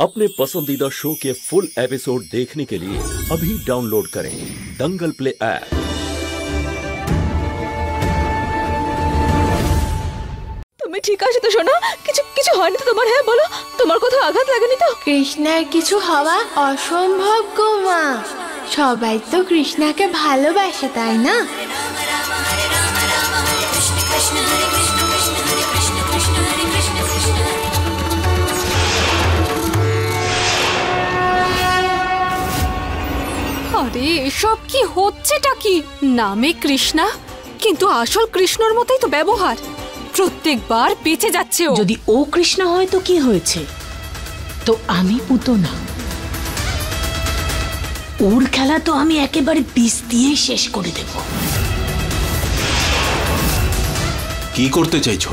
अपने पसंदीदा शो के फुल एपिसोड देखने के लिए अभी डाउनलोड करें दंगल प्ले ऐप। তুমি ঠিক আছে তো সোনা? কিছু কিছু হয়নি তো তোমার? হ্যাঁ বলো, তোমার কোথাও আঘাত লাগেনি তো? কৃষ্ণার কিছু হওয়া অসম্ভব গো মা। সবাই তো কৃষ্ণাকে ভালোবাসে, তাই না? আরে এসব কি হচ্ছেটা কি? নামে কৃষ্ণা কিন্তু আসল কৃষ্ণর মতোই তো ব্যবহার। প্রত্যেকবার বেঁচে যাচ্ছে ও। যদি ও কৃষ্ণ হয় তো কি হয়েছে? তো আমি পুতনা। ওর খেলা তো আমি একেবারে বিষ দিয়ে শেষ করে দেব। কি করতে চাইছো?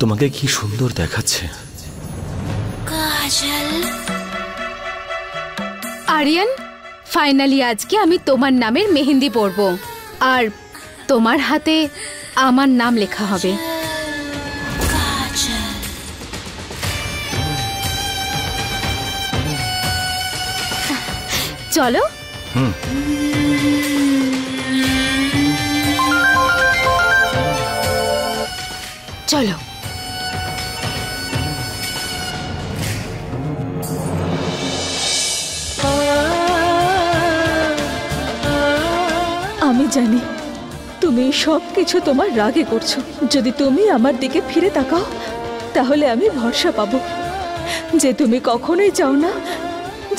তোমাকে কি সুন্দর দেখাচ্ছে। আরিয়ান, ফাইনালি আজকে আমি তোমার নামের মেহেন্দি পরবো আর তোমার হাতে আমার নাম লেখা হবে। চলো। চলো। আমি জানি তুমি সব কিছু তোমার রাগে করছো। যদি তুমি আমার দিকে ফিরে তাকাও তাহলে আমি ভরসা পাবো যে তুমি কখনোই চাও না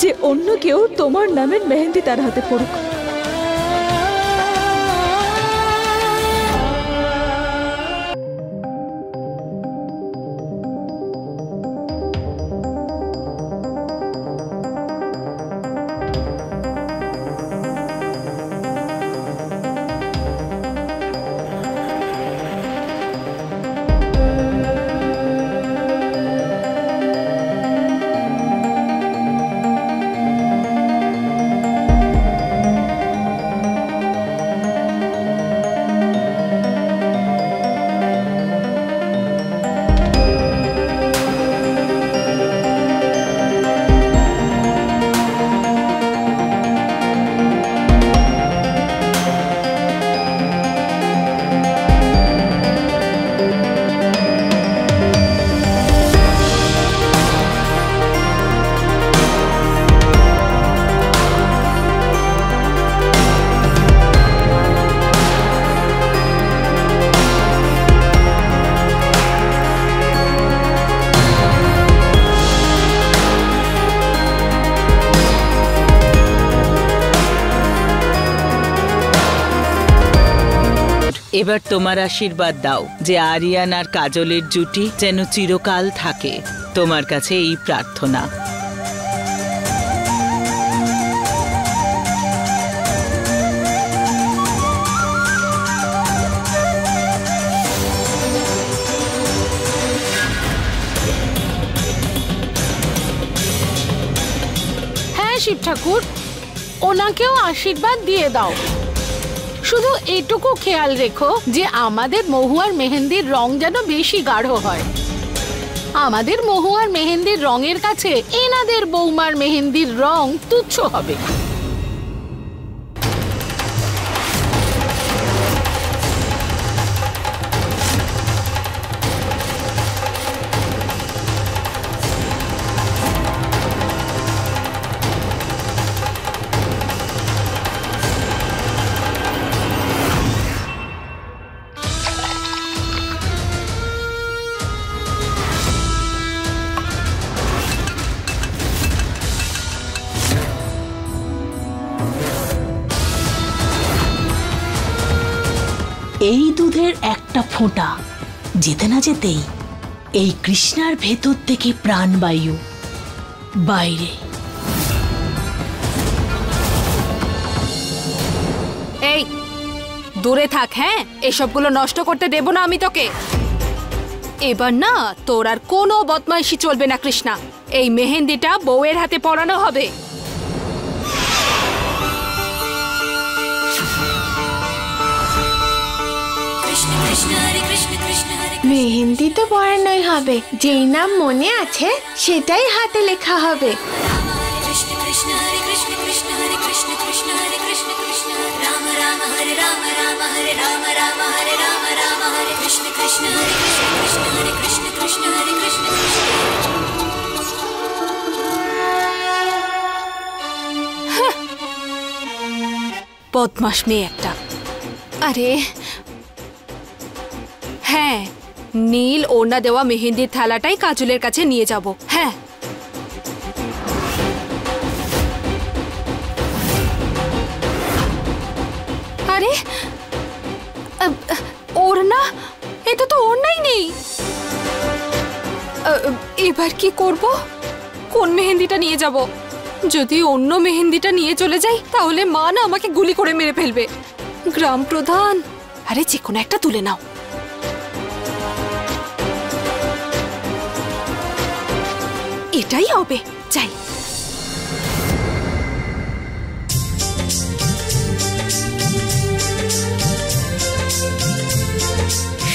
যে অন্য কেউ তোমার নামের মেহেন্দি তার হাতে পড়ুক। এবার তোমার আশীর্বাদ দাও যে আরিয়ান আর কাজলের জুটি যেন চিরকাল থাকে। তোমার কাছে এই প্রার্থনা। হ্যাঁ শিব ঠাকুর, ওনাকেও আশীর্বাদ দিয়ে দাও। শুধু এটুকু খেয়াল রেখো যে আমাদের মহুয়ার মেহেন্দির রং যেন বেশি গাঢ় হয়। আমাদের মহুয়ার মেহেন্দির রঙের কাছে এনাদের বৌমার মেহেন্দির রং তুচ্ছ হবে। এই দুধের একটা ফোঁটা যেতে না যেতেই এই কৃষ্ণার ভেতর থেকে প্রাণবায়ু বাইরে। এই দূরে থাক, হ্যাঁ? এসবগুলো নষ্ট করতে দেব না আমি তোকে। এবার না তোর আর কোনো বদমাইশি চলবে না কৃষ্ণা। এই মেহেন্দিটা বউয়ের হাতে পরানো হবে। মেহেন্দি তো পরানোই হবে, যেই নাম মনে আছে সেটাই হাতে লেখা হবে। বদমাশ মেয়ে একটা। আরে হ্যাঁ, নীল ওড়না দেওয়া মেহেন্দির থালাটাই কাজলের কাছে নিয়ে যাব। হ্যাঁ, আরে ওড়না, এটা তো ওড়নাই নেই। এবার কি করব? কোন মেহেন্দিটা নিয়ে যাব? যদি অন্য মেহেন্দিটা নিয়ে চলে যাই তাহলে মা না আমাকে গুলি করে মেরে ফেলবে। গ্রাম প্রধান, আরে যে কোনো একটা তুলে নাও। এটাই হবে, যাই।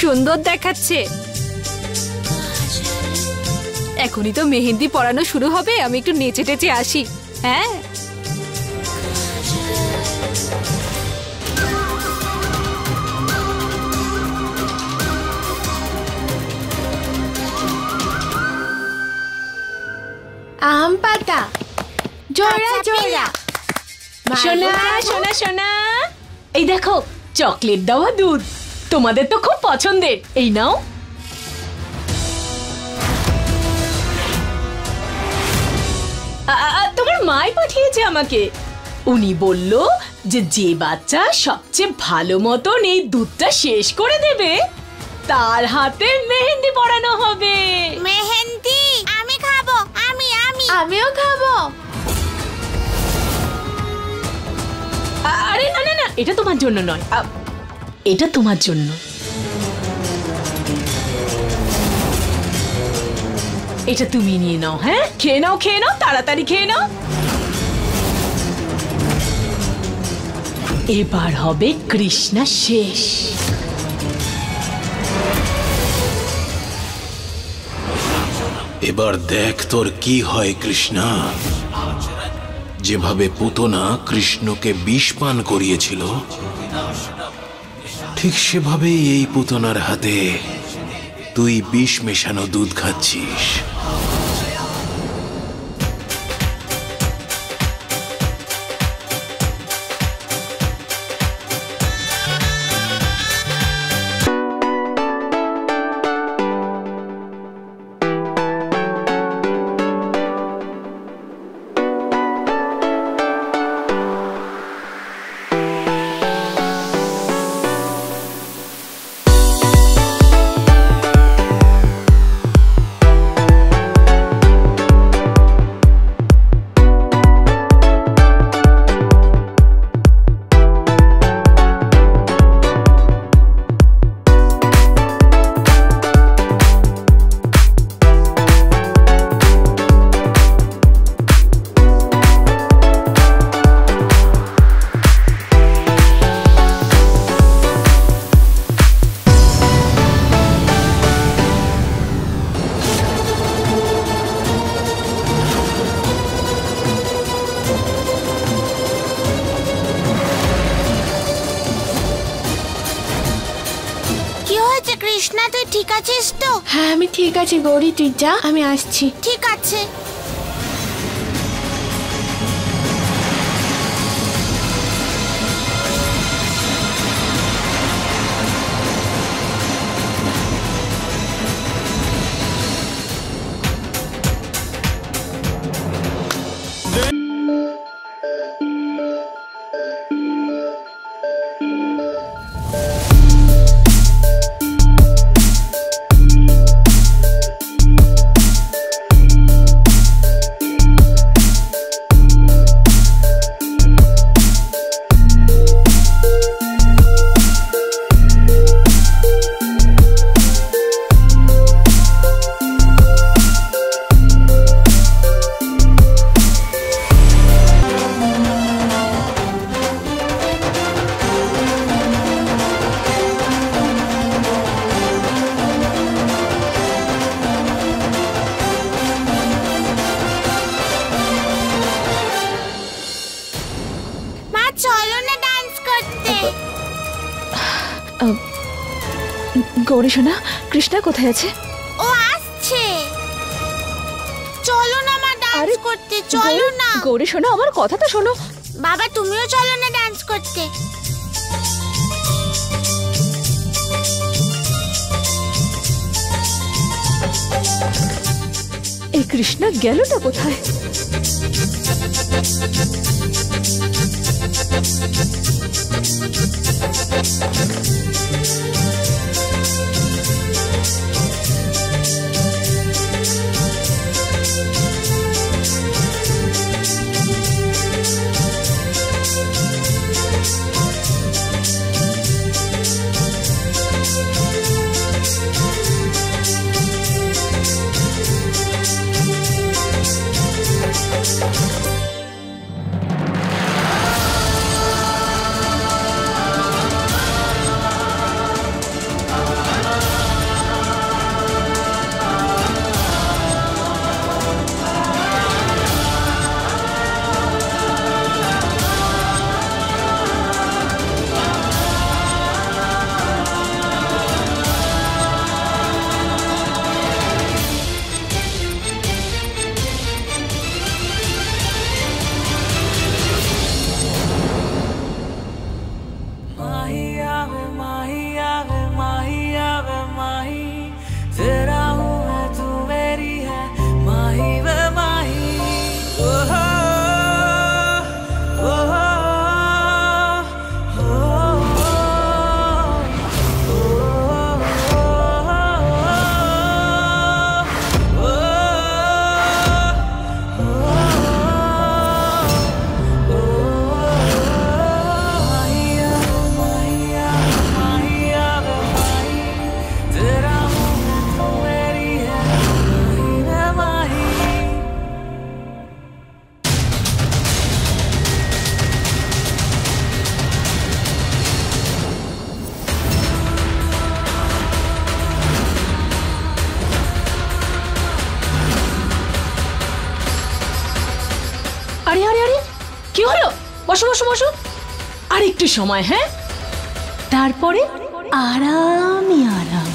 সুন্দর দেখাচ্ছে। এখনই তো মেহেন্দি পরানো শুরু হবে, আমি একটু নেচে টেচে আসি। হ্যাঁ, আম পাতা জোড়া জোড়া। সোনা সোনা সোনা, এই দেখো চকলেট দেওয়া দুধ, তোমাদের তো খুব পছন্দের। এই নাও। তোমার মাই পাঠিয়েছে আমাকে। উনি বলল যে যে বাচ্চা সবচেয়ে ভালো মতন এই দুধটা শেষ করে দেবে তার হাতে মেহেন্দি পরানো হবে। মেহেন্দি আমি খাবো, আমিও খাবো। আরে না না না, এটা তোমার জন্য নয়, এটা তোমার জন্য। এটা তুমি নিয়ে নাও। হ্যাঁ, খেয়ে নাও, খেয়ে নাও, তাড়াতাড়ি খেয়ে নাও। এবার হবে কৃষ্ণা শেষ। এবার দেখ তোর কি হয় কৃষ্ণা। যেভাবে পুতনা কৃষ্ণকে বিষ পান করিয়েছিল, ঠিক সেভাবেই এই পুতনার হাতে তুই বিষ মেশানো দুধ খাচ্ছিস। কৃষ্ণা, তুই ঠিক আছিস তো? হ্যাঁ আমি ঠিক আছি গৌরী, তুই যা, আমি আসছি। ঠিক আছে। গৌরী সোনা, কৃষ্ণা কোথায় আছে? ও আসছে, চলো না মা ডান্স করতে, চলো না। গৌরী সোনা, আমার কথা তো শোনো। বাবা তুমিও চলো না ডান্স করতে। এই কৃষ্ণা গেলটা কোথায়? আরে আরে আরে, কি হলো? বসো বসো বসো, আর একটু সময়, হ্যাঁ, তারপরে আরামই আরাম।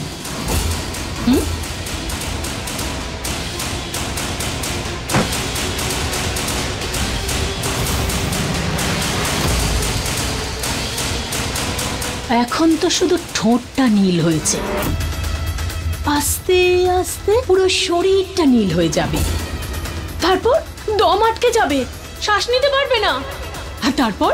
এখন তো শুধু ঠোঁটটা নীল হয়েছে, আস্তে আস্তে পুরো শরীরটা নীল হয়ে যাবে, তারপর দম আটকে যাবে, শ্বাস নিতে পারবে না, আর তারপর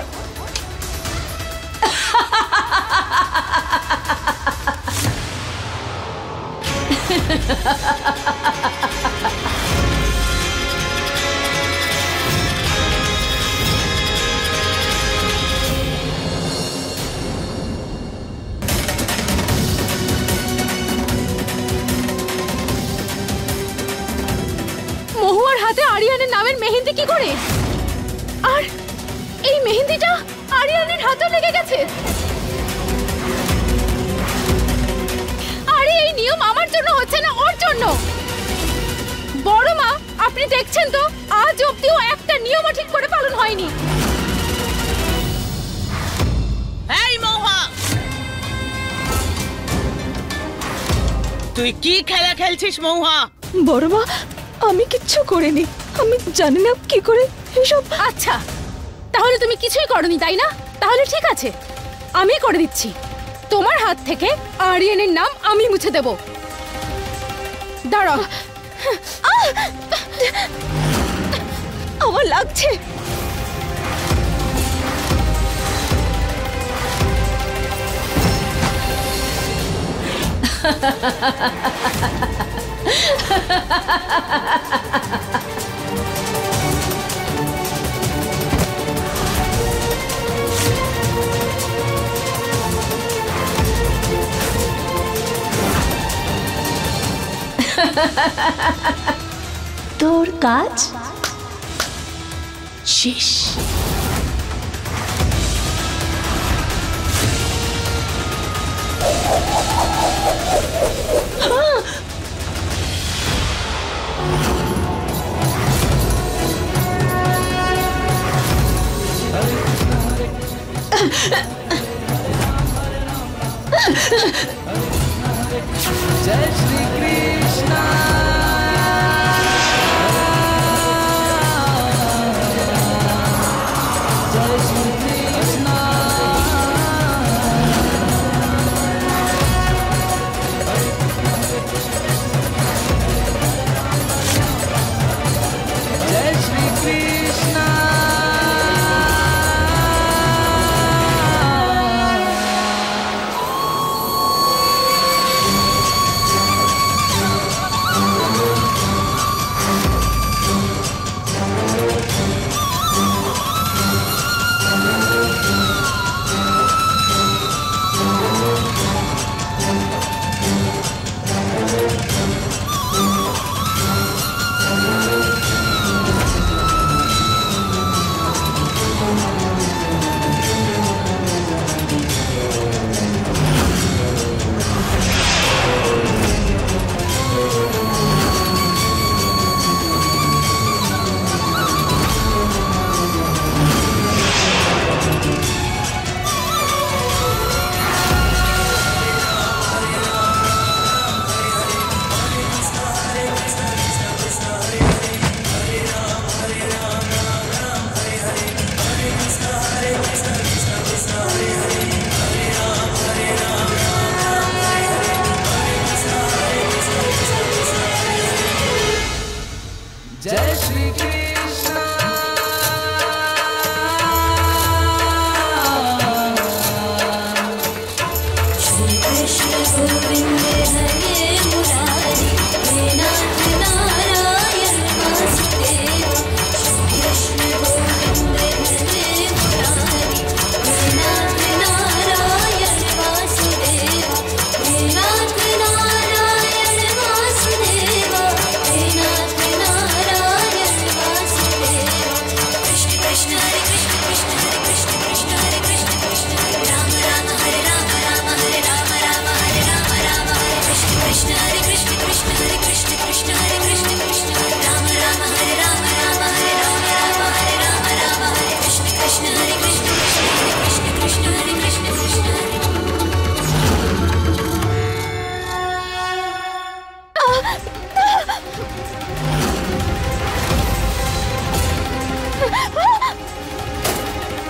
মহুয়ার হাতে আরিয়ানের নামের মেহেন্দি কি করে? আর এই মেহেন্দিটা আরিয়ানের হাতেও লেগে গেছে। আরে এই নিয়ম আমার জন্য হচ্ছে না, ওর জন্য। বড় মা, আপনি দেখছেন তো, আজ অব্দিও একটা নিয়মও ঠিক করে পালন হয়নি। এই মহুয়া, তুই কি খেলা খেলছিস মহুয়া? বড় মা, আমি কিচ্ছু করিনি, আমি জানি না কি করে এসব। আচ্ছা, তাহলে তুমি কিছুই করনি, তাই না? তাহলে ঠিক আছে, আমি করে দিচ্ছি। তোমার হাত থেকে আরিয়ানের নাম আমি মুছে দেব। দাঁড়াও। আমার লাগছে। তোর কাজ শেষ।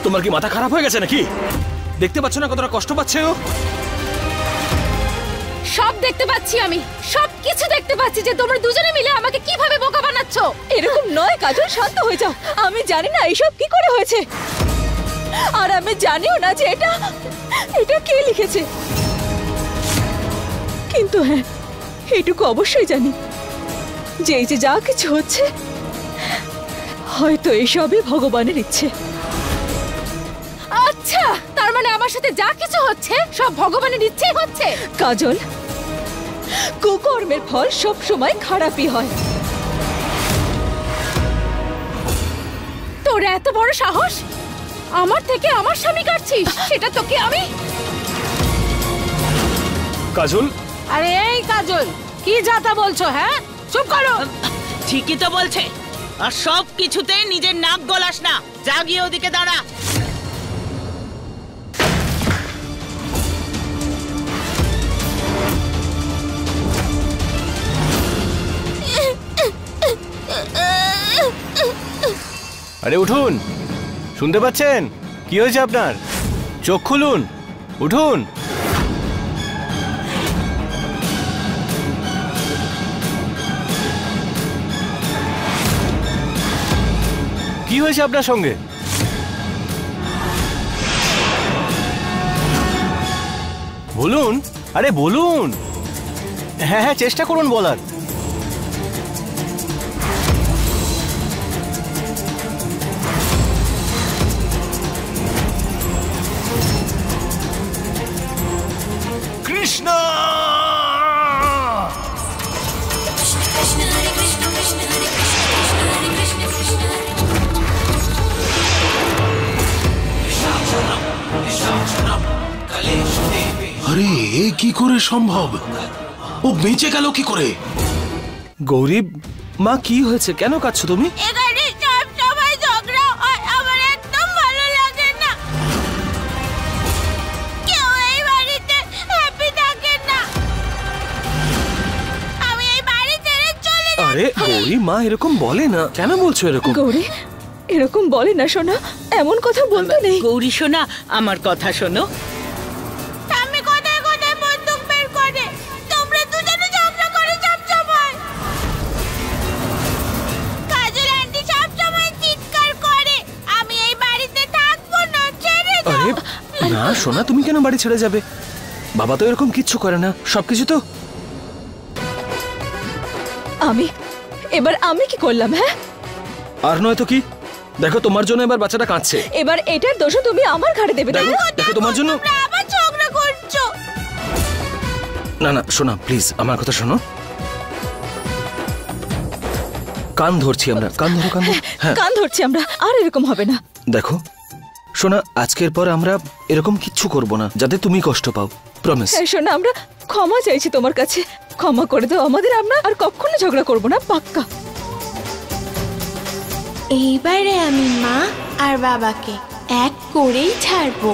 তোমার কি মাথা খারাপ হয়ে গেছে নাকি? দেখতে পাচ্ছ না কতটা কষ্ট পাচ্ছে ও? সব দেখতে পাচ্ছি, আমি সব কিছু দেখতে পাচ্ছি যে তোমরা দুজনে মিলে আমাকে কিভাবে বোকা বানাচ্ছো। এরকম নয় কাজল, শান্ত হয়ে যাও। আমি জানি না এইসব কি করে হয়েছে, আর আমি জানিও না যে এটা কে লিখেছে, কিন্তু হ্যাঁ এইটুকু অবশ্যই জানি যে এই যে যা কিছু হচ্ছে হয়তো এসবই ভগবানের ইচ্ছে। আচ্ছা, তার মানে আমার সাথে যা কিছু হচ্ছে সব ভগবানের ইচ্ছেই হচ্ছে। কাজল, কুকর্মের ফল সব সময় খারাপই হয়। তোর এত বড় সাহস, আমার থেকে আমার স্বামী কাটছিস? সেটা তোকে আমি। কাজল, আরে এই কাজল, কি যাতা বলছো? হ্যাঁ, চুপ করো। ঠিকই তো বলছে, আর সব কিছুতে নিজের নাক গলাস না। যা গিয়ে ওদিকে দাঁড়া। আরে উঠুন, শুনতে পাচ্ছেন? কি হয়েছে আপনার? চোখ খুলুন, উঠুন। কি হয়েছে আপনার সঙ্গে? বলুন, আরে বলুন। হ্যাঁ হ্যাঁ, চেষ্টা করুন বলার। কৃষ্ণ! আরে এ কি করে সম্ভব? ও বেঁচে গেল কি করে? গৌরী মা, কি হয়েছে? কেন কাঁদছো তুমি? এখানে সব সময় ঝগড়া হয়, আমার একদম ভালো লাগে না। কেউ এই বাড়িতে আরে গৌরী, মা এরকম বলে না, কেন বলছো এরকম? গৌরী এরকম বলে না সোনা, এমন কথা বলতে নেই। গৌরী সোনা, আমার কথা শোনো। আমি কোথায় কোথায় বন্দুক বের করে, তোমরা দুজনে ঝগড়া করে সবসময়। কাজল আন্টি সবসময় চিৎকার করে, আমি এই বাড়িতে থাকবো না, ছেড়ে দাও। আরে না সোনা, তুমি কেন বাড়ি ছেড়ে যাবে? বাবা তো এরকম কিচ্ছু করে না, সবকিছু তো। এবার আমি কি করলাম? হ্যাঁ, আর নয় তো কি, দেখো তোমার জন্য এবার বাচ্চাটা কাঁদছে। এবার এটার দোষ তুমি আমার ঘাড়ে দেবে। দেখো দেখো তোমার জন্য। আবার ঝগড়া করছো। না না সোনা, প্লিজ আমার কথা শোনো। কান ধরছি আমরা, কান ধরো, কান ধরো। হ্যাঁ কান ধরছি আমরা, আর এরকম হবে না। দেখো সোনা, আজকের পর আমরা এরকম কিচ্ছু করব না যাতে তুমি কষ্ট পাও, প্রমিস। হ্যাঁ সোনা, আমরা ক্ষমা চাইছি তোমার কাছে, ক্ষমা করে দাও আমাদের, আমরা আর কখনো ঝগড়া করব না, পাক্কা। এইবারে আমি মা আর বাবাকে এক করেই ছাড়বো।